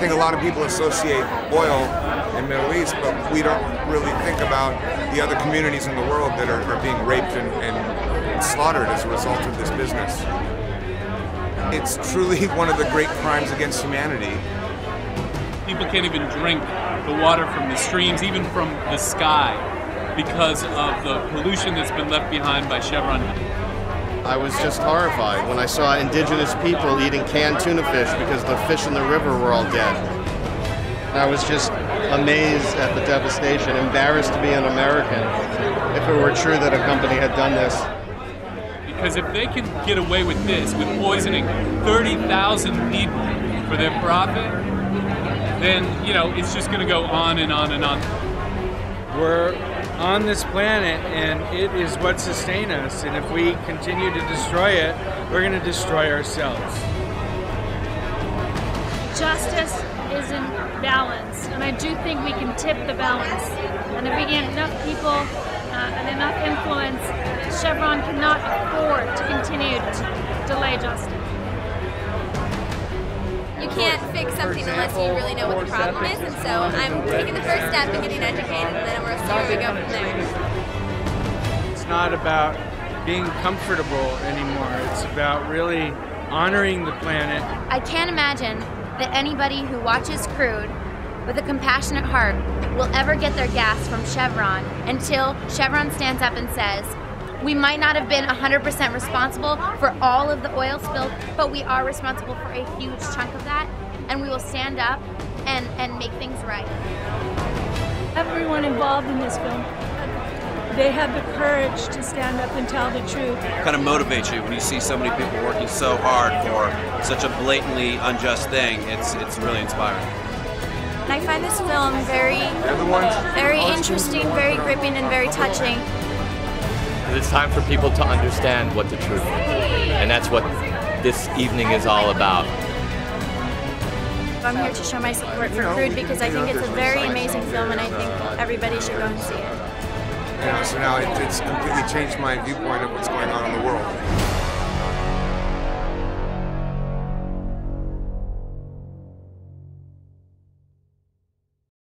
think a lot of people associate oil in Middle East, but we don't really think about the other communities in the world that are being raped and slaughtered as a result of this business. It's truly one of the great crimes against humanity. People can't even drink the water from the streams, even from the sky, because of the pollution that's been left behind by Chevron. I was just horrified when I saw indigenous people eating canned tuna fish because the fish in the river were all dead. I was just amazed at the devastation, embarrassed to be an American if it were true that a company had done this. Because if they can get away with this, with poisoning 30,000 people for their profit, then, you know, it's just going to go on and on and on. We're on this planet, and it is what sustains us, and if we continue to destroy it, we're going to destroy ourselves. Justice is in balance, and I do think we can tip the balance. And if we get enough people and enough influence, Chevron cannot afford to continue to delay justice. You can't fix something unless you really know what the problem is, and so I'm taking the first step in getting educated, and then we'll see where we go from there. It's not about being comfortable anymore. It's about really honoring the planet. I can't imagine that anybody who watches CRUDE with a compassionate heart will ever get their gas from Chevron until Chevron stands up and says, we might not have been 100% responsible for all of the oil spill, but we are responsible for a huge chunk of that, and we will stand up and make things right. Everyone involved in this film, they have the courage to stand up and tell the truth. It kind of motivates you when you see so many people working so hard for such a blatantly unjust thing. It's really inspiring. And I find this film very interesting, very gripping, and very touching. It's time for people to understand what the truth is. And that's what this evening is all about. I'm here to show my support for CRUDE because I think it's a very amazing film, and I think everybody should go and see it. You know, so now it's completely changed my viewpoint of what's going on in the world.